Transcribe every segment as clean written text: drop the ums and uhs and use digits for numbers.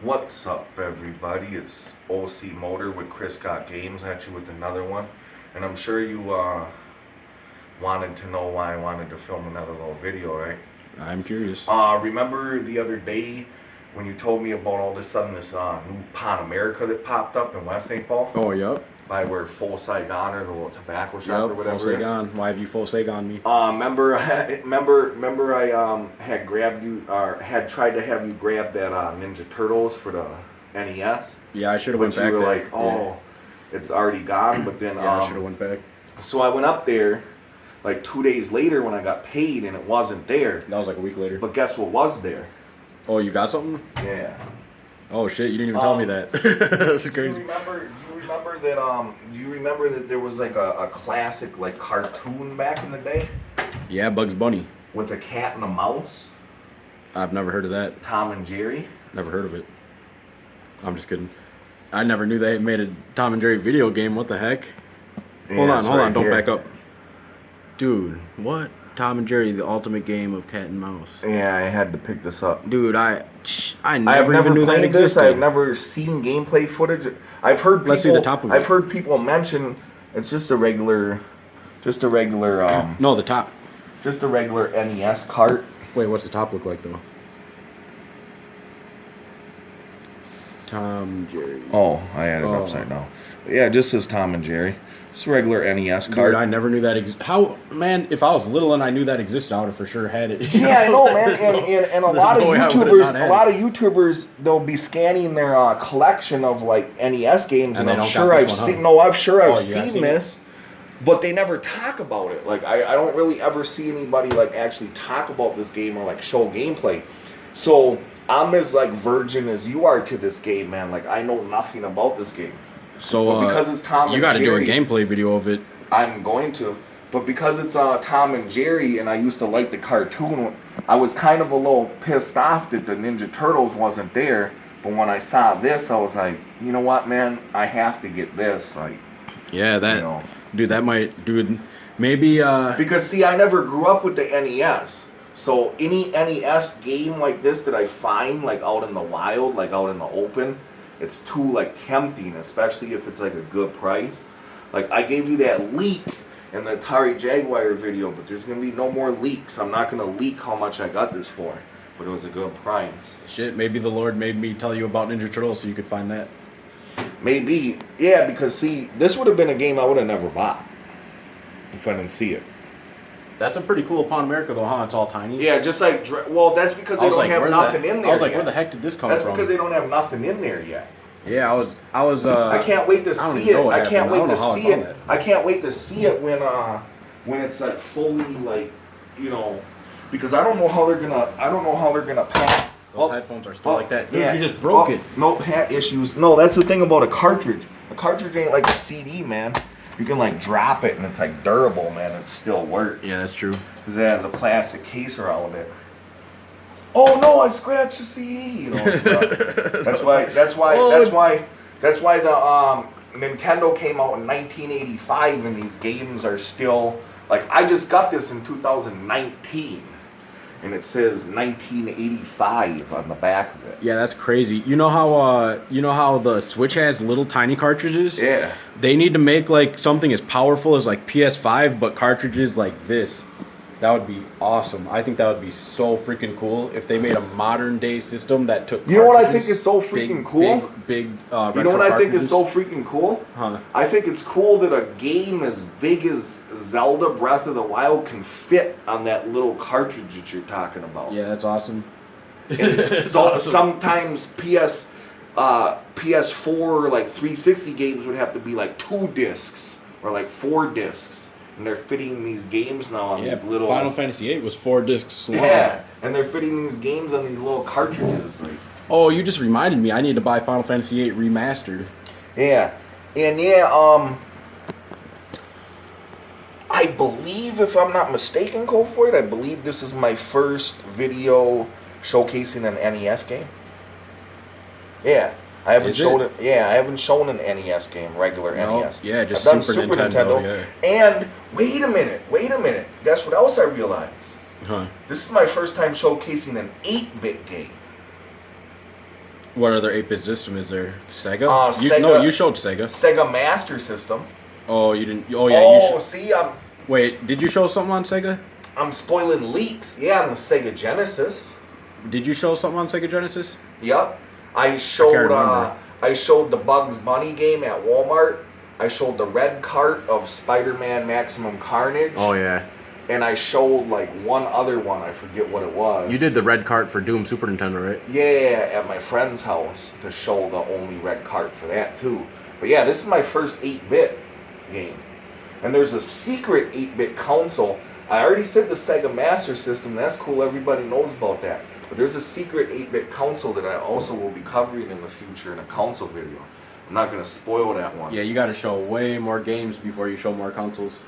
What's up, everybody? It's OC Motor with Chris Got Games at you with another one. And I'm sure you wanted to know why I wanted to film another little video, right? I'm curious. Remember the other day when you told me about all this sudden this new Pan America that popped up in West St. Paul? Oh, yep. By where Full Saigon or the little tobacco shop or whatever. Full Saigon. Why have you Full Saigon me? Remember I had grabbed you, or had tried to have you grab that Ninja Turtles for the NES. Yeah, I should have went But back you were there. like, oh, it's already gone. But then Yeah, I should have went back. So I went up there like 2 days later when I got paid, and it wasn't there. That was like a week later. But guess what was there? Oh, you got something? Yeah. Oh shit, you didn't even tell me that. That's crazy. Do you remember that there was like a classic like cartoon back in the day Yeah, Bugs Bunny. with a cat and a mouse? I've never heard of that. Tom and Jerry. Never heard of it. I'm just kidding. I never knew they made a Tom and Jerry video game. What the heck? Hold on, don't back up. Dude, what? Tom and Jerry, the ultimate game of cat and mouse. Yeah, I had to pick this up. Dude, I I've never even knew that played this. existed. I've never seen gameplay footage. I've heard people, Let's see the top of it. I've heard people mention it's just a regular No, the top. just a regular NES cart. Wait, what's the top look like though? Tom Jerry. Oh, I had it Oh. upside down. Yeah, it just says Tom and Jerry. Just a regular NES cart. Dude, I never knew that How, man, if I was little and I knew that existed, I would have for sure had it. Yeah, I know, man. And a lot of no way I would've YouTubers, not had a lot of YouTubers, they'll be scanning their collection of like NES games, And and they I'm don't sure got I've this one, seen. huh? No, I'm sure I've Oh, you have seen seen this, but they never talk about it. Like I don't really ever see anybody like actually talk about this game or like show gameplay. So I'm as like virgin as you are to this game, man. Like I know nothing about this game. So, But because it's Tom you and got to do a Jerry- gameplay video of it. I'm going to, but because it's Tom and Jerry, and I used to like the cartoon, I was kind of a little pissed off that the Ninja Turtles wasn't there. But when I saw this, I was like, you know what, man, I have to get this, like, Yeah, that, you know. dude, maybe, Because see, I never grew up with the NES, so any NES game like this that I find like out in the wild, like out in the open, it's too like tempting, especially if it's like a good price. Like I gave you that leak in the Atari Jaguar video, but there's gonna be no more leaks. I'm not gonna leak how much I got this for, but it was a good price. shit, maybe the Lord made me tell you about Ninja Turtles so you could find that. Maybe, yeah, because see, this would have been a game I would have never bought if I didn't see it. That's a pretty cool Pan America though, huh? It's all tiny. Yeah, just like, well, that's because they don't have nothing in there. I was like, yet. where the heck did this come That's from? because they don't have nothing in there yet. Yeah, I was. I can't wait to I don't see even know it. what I can't happened. I wait don't to know how I see found it. that. I can't wait to see it when it's like fully like, you know, because I don't know how they're gonna pack. Those headphones are still like that. Dude, Yeah. you just broke it. No hat issues. No, that's the thing about a cartridge. A cartridge ain't like a CD, man. You can like drop it and it's like durable, man. It still works. Yeah, that's true. Because it has a plastic case around it. Oh no! I scratched the CD. You know, and stuff. That's why the Nintendo came out in 1985, and these games are still like. I just got this in 2019, and it says 1985 on the back of it. Yeah, that's crazy. You know how the Switch has little tiny cartridges? Yeah. They need to make like something as powerful as like PS5, but cartridges like this. That would be awesome. I think that would be so freaking cool if they made a modern day system that took. You know what I think cartridges, is so freaking cool? Big. You know what I think is so freaking cool? Huh. I think it's cool that a game as big as Zelda Breath of the Wild can fit on that little cartridge that you're talking about. Yeah, that's awesome. And sometimes PS4 like 360 games would have to be like 2 discs or like 4 discs. And they're fitting these games now on these little... Final Fantasy VIII was 4 discs long. Yeah, and they're fitting these games on these little cartridges. Like, Oh, you just reminded me. I need to buy Final Fantasy VIII Remastered. yeah. And I believe, if I'm not mistaken, Cole Floyd, I believe this is my first video showcasing an NES game. Yeah. I haven't shown it. Yeah, I haven't shown an NES game, regular NES. Yeah, just I've done Super Nintendo. Yeah. And wait a minute. Guess what else I realized? Huh. This is my first time showcasing an 8-bit game. What other 8-bit system is there? Sega? Sega. No, you showed Sega. Sega Master System. Oh, you didn't. Oh, yeah. Oh, see, Wait, did you show something on Sega? I'm spoiling leaks. Yeah, on the Sega Genesis. Did you show something on Sega Genesis? Yep. I showed the Bugs Bunny game at Walmart. I showed the red cart of Spider-Man Maximum Carnage. Oh, yeah. And I showed like one other one. I forget what it was. You did the red cart for Doom Super Nintendo, right? Yeah, at my friend's house to show the only red cart for that too. But yeah, this is my first 8-bit game. And there's a secret 8-bit console. I already said the Sega Master System. That's cool. Everybody knows about that. But there's a secret 8-bit console that I also will be covering in the future in a console video. I'm not going to spoil that one. Yeah, you got to show way more games before you show more consoles.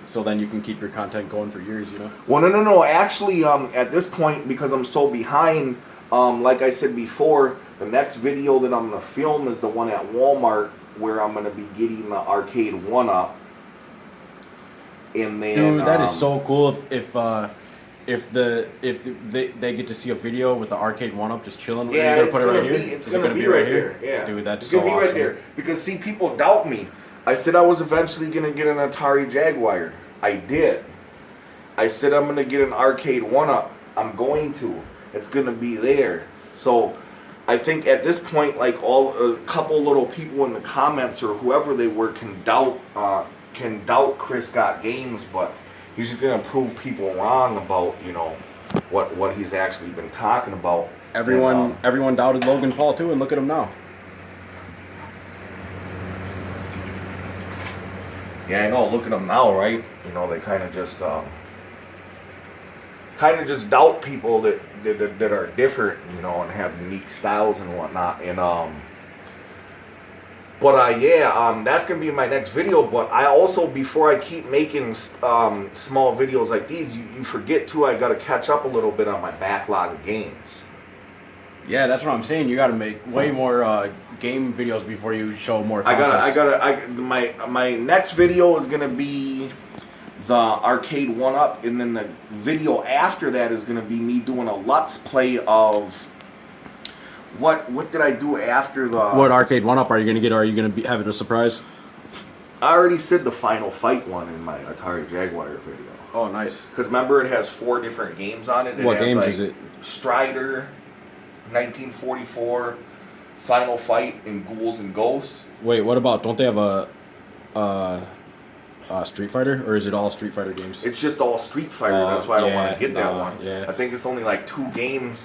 So then you can keep your content going for years, you know? Well, no. Actually, at this point, because I'm so behind, like I said before, the next video that I'm going to film is the one at Walmart where I'm going to be getting the arcade 1-up. And then, dude, that is so cool if they get to see a video with the arcade 1-up just chilling. Yeah, it's gonna be, it's gonna be right there. Yeah, dude, that's it's so gonna be awesome. right there. Because see, people doubt me. I said I was eventually gonna get an Atari Jaguar. I did. I said I'm gonna get an arcade 1-up. I'm going to. It's gonna be there. So I think at this point, like a couple little people in the comments or whoever they were can doubt Chris Got Games, but he's just gonna prove people wrong about, you know, what he's actually been talking about. Everyone doubted Logan Paul too, and look at him now. Yeah, I know. Look at them now, right? You know, they kind of just doubt people that are different, you know, and have unique styles and whatnot. And that's gonna be my next video. But I also, before I keep making small videos like these, you forget too. I gotta catch up a little bit on my backlog of games. Yeah, that's what I'm saying. You got to make way more game videos before you show more consoles. My next video is gonna be the arcade 1-up, and then the video after that is gonna be me doing a Let's Play of what did I do after the... What arcade 1-up are you gonna get? Or are you gonna have it a surprise? I already said the Final Fight one in my Atari Jaguar video. Oh, nice. Because remember, it has 4 different games on it. What games is it? Strider, 1944, Final Fight, and Ghouls and Ghosts. Wait, what about? Don't they have a Street Fighter, or is it all Street Fighter games? It's just all Street Fighter. That's why I don't want to get that one. Yeah. I think it's only like 2 games.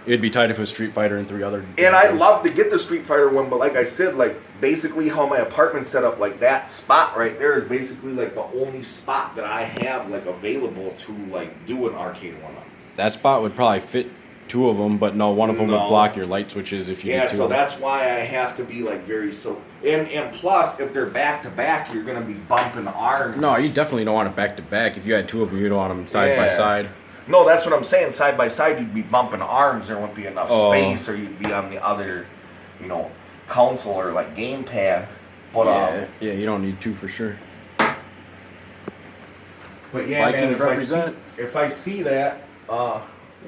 It'd be tight if it was Street Fighter and 3 other. And I'd love to get the Street Fighter one, but like I said, like basically how my apartment's set up, like that spot right there is basically like the only spot that I have like available to like do an arcade 1-up. That spot would probably fit 2 of them, but no, one of them would block your light switches if you did 2 so of them. that's why I have to be like very and plus if they're back to back, you're gonna be bumping arms. No, you definitely don't want it back to back. If you had 2 of them, you don't want them side by side. No, that's what I'm saying. Side by side, you'd be bumping arms. There wouldn't be enough space, or you'd be on the other, you know, console or like gamepad. But yeah, you don't need 2 for sure. But yeah, Vikings man, represent. If I see that,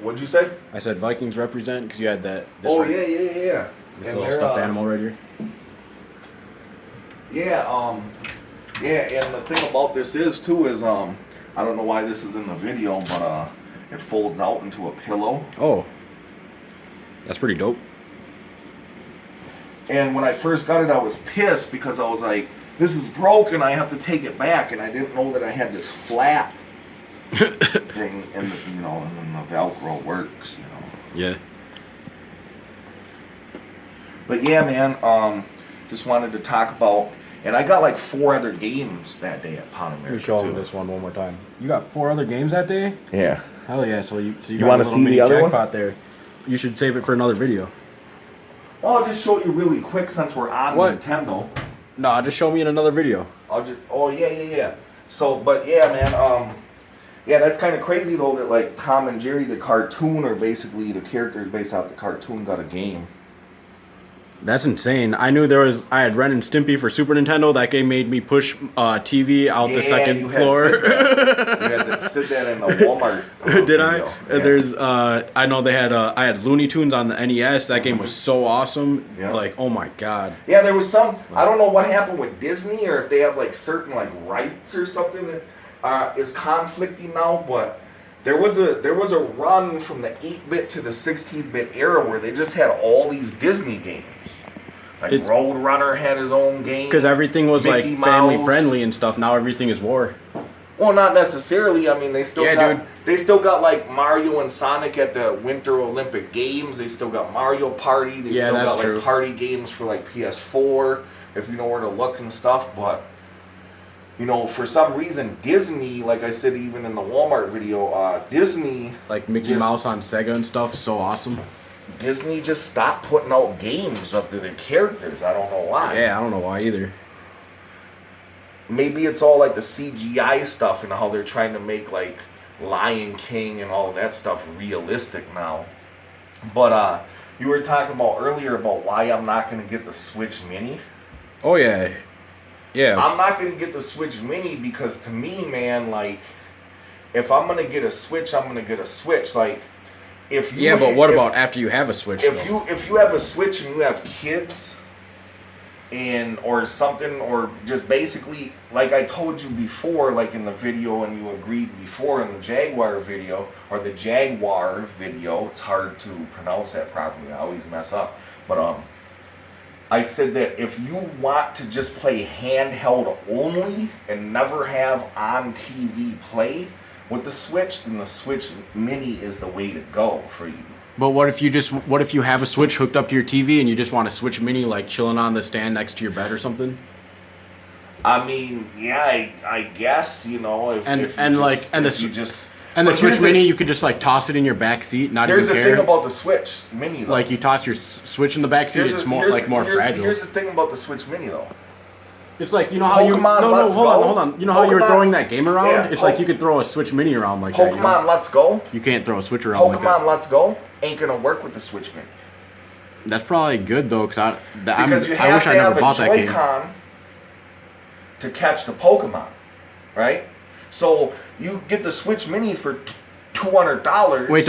what'd you say? I said Vikings represent because you had that. Yeah. This little stuffed animal right here. Yeah, and the thing about this is too is I don't know why this is in the video, but it folds out into a pillow. Oh, that's pretty dope. And when I first got it, I was pissed because I was like, this is broken, I have to take it back, and I didn't know that I had this flap thing, and and then the Velcro works, Yeah. But yeah, man, just wanted to talk about, and I got like 4 other games that day at Pound America. Let me show them this one more time. You got 4 other games that day? Yeah. Hell yeah! So you want to see the other one? There. You should save it for another video. Well, I'll just show you really quick since we're on Nintendo. No, just show me in another video. Yeah. So, but yeah, man, yeah, that's kind of crazy though that like Tom and Jerry, the cartoon, or basically the characters based off the cartoon, got a game. That's insane. I knew I had Ren and Stimpy for Super Nintendo. That game made me push TV out the second floor. You had to sit that in the Walmart. Did I? Yeah. There's I know they had I had Looney Tunes on the NES. That game was so awesome. Yeah. Like, oh my god. Yeah, there was some. I don't know what happened with Disney, or if they have like certain like rights or something that is conflicting now. But there was a run from the 8-bit to the 16-bit era where they just had all these Disney games. Like Roadrunner had his own game. Because everything was Mickey like Mouse. family friendly and stuff. Now everything is war. Well, not necessarily. I mean, they still they still got like Mario and Sonic at the Winter Olympic Games. They still got Mario Party. They still got like party games for like PS4, if you know where to look and stuff. But you know, for some reason, Disney, like I said, even in the Walmart video, Disney, like Mickey Mouse on Sega and stuff, so awesome. Disney just stopped putting out games up to their characters. I don't know why. Yeah, I don't know why either. Maybe it's all like the CGI stuff and how they're trying to make like Lion King and all of that stuff realistic now. But you were talking about earlier about why I'm not going to get the Switch Mini. Oh yeah. Yeah. I'm not going to get the Switch Mini because to me, man, like if I'm going to get a Switch, I'm going to get a Switch. Like if you but what about after you have a Switch? If you have a Switch and you have kids or something, or just basically like I told you before, like in the video, and you agreed before in the Jaguar video, or the Jaguar video, it's hard to pronounce that properly, I always mess up, but I said that if you want to just play handheld only and never have on TV play with the Switch, then the Switch Mini is the way to go for you. But what if you have a Switch hooked up to your TV and you just want a Switch Mini like chilling on the stand next to your bed or something? I mean, yeah, I guess, you know, the Switch Mini, you could just like toss it in your back seat, not even care. Here's the thing about the Switch Mini, though. Like you toss your Switch in the back seat, it's more fragile. Here's the thing about the Switch Mini, though. It's like, you know how hold on. You know how you were throwing that game around? Yeah, it's like you could throw a Switch Mini around like that. You know? Let's Go. You can't throw a Switch around like that. Pokemon Let's Go ain't gonna work with the Switch Mini. That's probably good though, because I wish I never bought that game. To catch the Pokemon, right? So you get the Switch Mini for $200. Wait,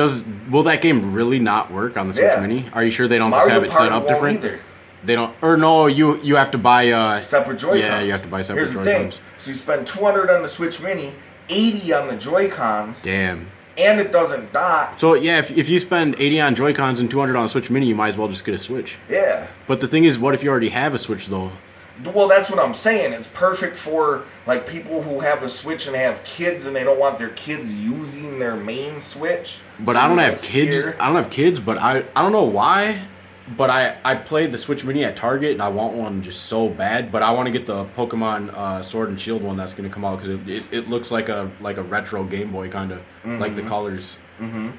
will that game really not work on the Switch Mini? Are you sure they don't just have it set up different? Either. They don't, or no, you have to buy separate Joy-Cons. Yeah, you have to buy separate Joy-Cons. Here's the thing. So you spend $200 on the Switch Mini, $80 on the Joy-Cons. Damn. And it doesn't dock. So yeah, if you spend $80 on Joy-Cons and $200 on a Switch Mini, you might as well just get a Switch. Yeah. But the thing is, what if you already have a Switch though? Well, that's what I'm saying. It's perfect for like people who have a Switch and have kids and they don't want their kids using their main Switch. But I don't have kids. I don't have kids, but I don't know why. But I played the Switch Mini at Target and I want one just so bad. But I want to get the Pokemon Sword and Shield one that's going to come out because it looks like a retro Game Boy kind of, like the colors. Mm-hmm.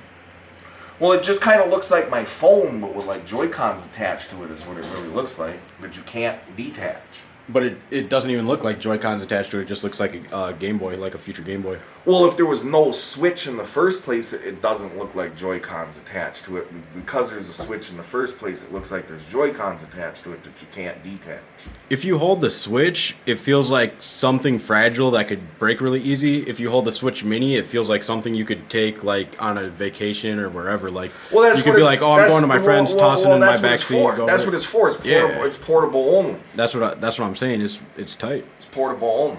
Well, it just kind of looks like my phone, but with like Joy-Cons attached to it is what it really looks like. But you can't detach. But it doesn't even look like Joy-Cons attached to it. It just looks like a Game Boy, like a future Game Boy. Well, if there was no Switch in the first place, it doesn't look like Joy-Cons attached to it. Because there's a Switch in the first place, it looks like there's Joy-Cons attached to it that you can't detach. If you hold the Switch, it feels like something fragile that could break really easy. If you hold the Switch Mini, it feels like something you could take like on a vacation or wherever. Like you could be like, "Oh, I'm going to my friend's, tossing in my backseat." That's what it's for. It's portable. Yeah. It's portable only. That's what I'm saying. It's tight. It's portable only.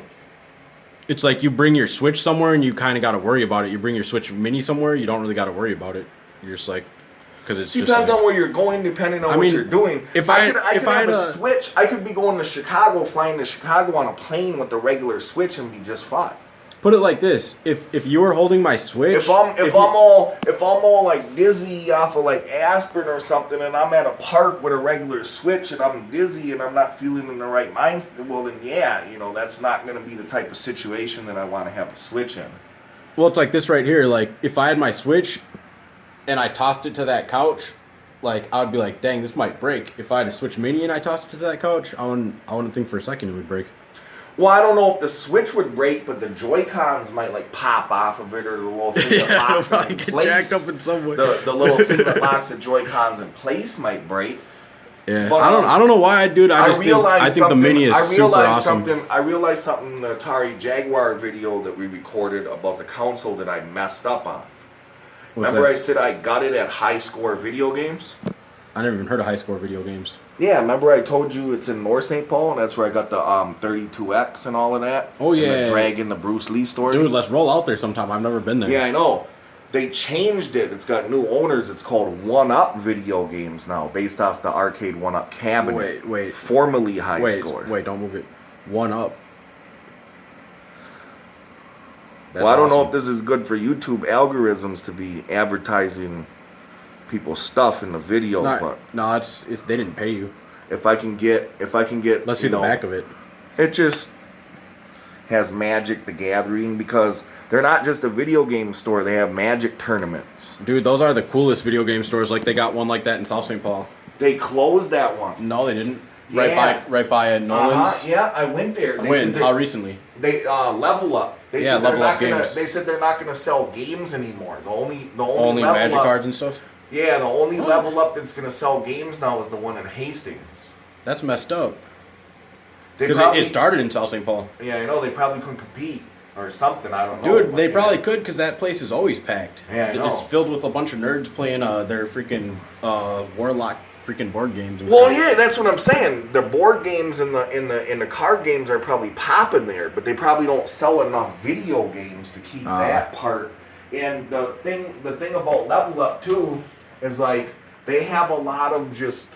It's like you bring your Switch somewhere and you kind of got to worry about it. You bring your Switch Mini somewhere, you don't really got to worry about it. You're just like, because it's depends just like, on where you're going, depending on what you're doing. If I could have a Switch, I could be going to Chicago, flying to Chicago on a plane with the regular Switch and be just fine. Put it like this: if you were holding my Switch, if I'm all like dizzy off of like aspirin or something, and I'm at a park with a regular Switch and I'm dizzy and I'm not feeling in the right mindset, well then yeah, that's not going to be the type of situation that I want to have a Switch in. Well, it's like this right here. Like if I had my Switch and I tossed it to that couch, like I would be like, dang, this might break. If I had a Switch Mini and I tossed it to that couch, I wouldn't think for a second it would break. Well, I don't know if the Switch would break, but the Joy-Cons might like pop off of it, or the little thing that locks it in place. Jacked up in some way. The little thing that locks the Joy-Cons in place might break. Yeah, But, I don't know why I do it. I think the Mini is super awesome. I realized something in the Atari Jaguar video that we recorded about the console that I messed up on. Remember I said I got it at High Score Video Games? I never even heard of High Score Video Games. Yeah, remember I told you it's in North St. Paul, and that's where I got the 32X and all of that? Oh, yeah. And the Dragon, the Bruce Lee story. Dude, let's roll out there sometime. I've never been there. Yeah, I know. They changed it. It's got new owners. It's called One Up Video Games now, based off the arcade One Up cabinet. Wait. Formerly High Score. Wait, don't move it. One Up. That's I don't know if this is good for YouTube algorithms to be advertising people's stuff in the video, but no, it's they didn't pay you. If I can get let's see the back of it. It just has Magic the Gathering, because they're not just a video game store, they have Magic tournaments. Dude, those are the coolest video game stores. Like, they got one like that in South St. Paul. They closed that one. No, they didn't. Right by Nolan's. Yeah, I went there. When? How recently? They Level Up. They said Level Up Games. They said they're not gonna sell games anymore. The only Magic cards and stuff. Yeah, the only Level Up that's gonna sell games now is the one in Hastings. That's messed up. Because it started in South St. Paul. Yeah, I know. They probably couldn't compete or something. I don't know. Dude, they probably could, because that place is always packed. Yeah, I know. It's filled with a bunch of nerds playing their freaking Warlock freaking board games. Well, yeah, that's what I'm saying. The board games and the card games are probably popping there, but they probably don't sell enough video games to keep that part. And the thing about Level Up too is, like, they have a lot of just,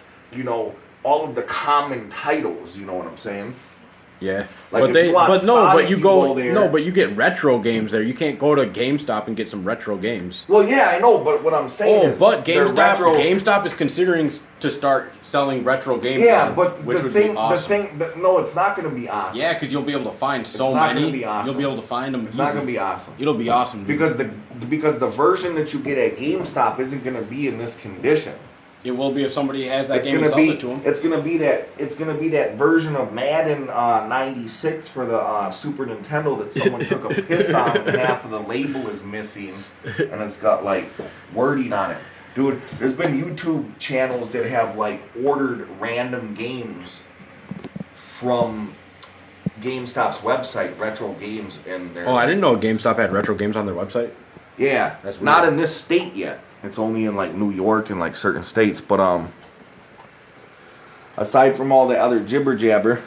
all of the common titles, you know what I'm saying? Yeah, like, but you get retro games there. You can't go to GameStop and get some retro games. Well, yeah, I know, but what I'm saying is, but GameStop is considering to start selling retro games. Yeah, but which would be awesome. No, it's not going to be awesome. Yeah, because you'll be able to find so many. Gonna be awesome. You'll be able to find them. It's not going to be awesome. It'll be awesome, dude. because the version that you get at GameStop isn't going to be in this condition. It will be if somebody has that game and sells it to them. It's gonna be that version of Madden '96 for the Super Nintendo that someone took a piss on, and half of the label is missing, and it's got like wording on it. Dude, there's been YouTube channels that have like ordered random games from GameStop's website, retro games, and oh, I didn't know GameStop had retro games on their website. Yeah, that's weird. Not in this state yet. It's only in like New York and like certain states. But aside from all the other jibber jabber,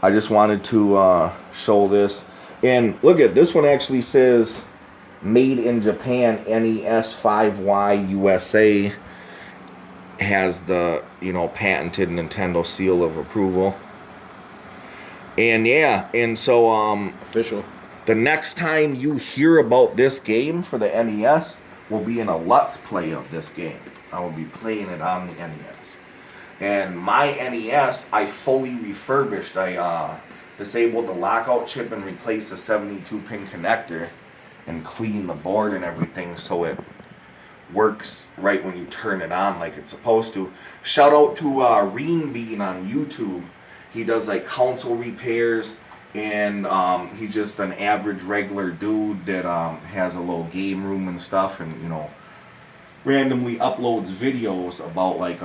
I just wanted to show this. And look at this one, actually says made in Japan, NES 5Y USA. Has the patented Nintendo seal of approval. And yeah, and so official. The next time you hear about this game for the NES will be in a Let's Play of this game. I will be playing it on the NES. And my NES, I fully refurbished. I disabled the lockout chip and replaced the 72-pin connector and cleaned the board and everything so it works right when you turn it on like it's supposed to. Shout out to Reen Bean on YouTube. He does like console repairs. And he's just an average regular dude that has a little game room and stuff, and randomly uploads videos about like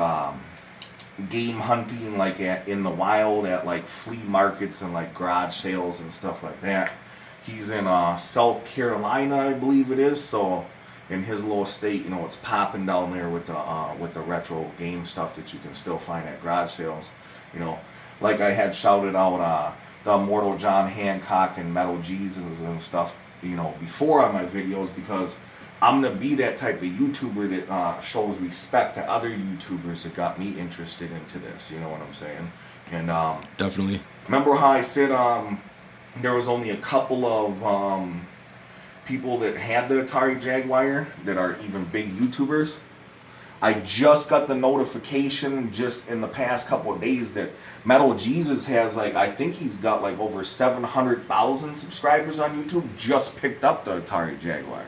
game hunting, like in the wild at like flea markets and like garage sales and stuff like that. He's in South Carolina, I believe it is. So in his little state, it's popping down there with the retro game stuff that you can still find at garage sales. Like I had shouted out the Immortal John Hancock and Metal Jesus and stuff, before on my videos, because I'm going to be that type of YouTuber that shows respect to other YouTubers that got me interested into this, you know what I'm saying? And definitely. Remember how I said there was only a couple of people that had the Atari Jaguar that are even big YouTubers? I just got the notification just in the past couple of days that Metal Jesus has I think he's got over 700,000 subscribers on YouTube, just picked up the Atari Jaguar.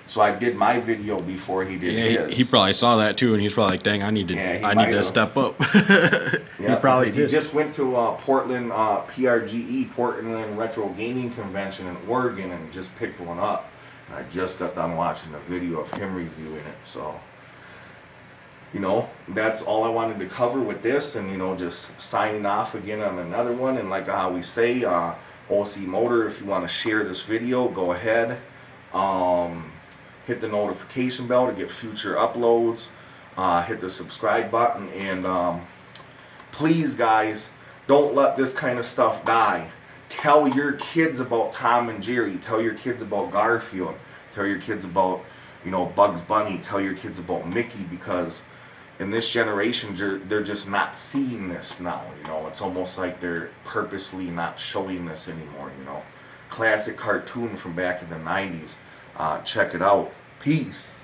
So I did my video before he did his. He probably saw that too, and he's probably like, dang, I need to step up. He probably did. He just went to Portland, PRGE, Portland Retro Gaming Convention in Oregon, and just picked one up. And I just got done watching the video of him reviewing it, so... you know, that's all I wanted to cover with this, and, you know, just signing off again on another one. And like how we say, OC Motor, if you want to share this video, go ahead. Hit the notification bell to get future uploads. Hit the subscribe button, and please, guys, don't let this kind of stuff die. Tell your kids about Tom and Jerry. Tell your kids about Garfield. Tell your kids about, you know, Bugs Bunny. Tell your kids about Mickey, because in this generation, they're just not seeing this now. You know, it's almost like they're purposely not showing this anymore. You know, classic cartoon from back in the 90s. Check it out. Peace.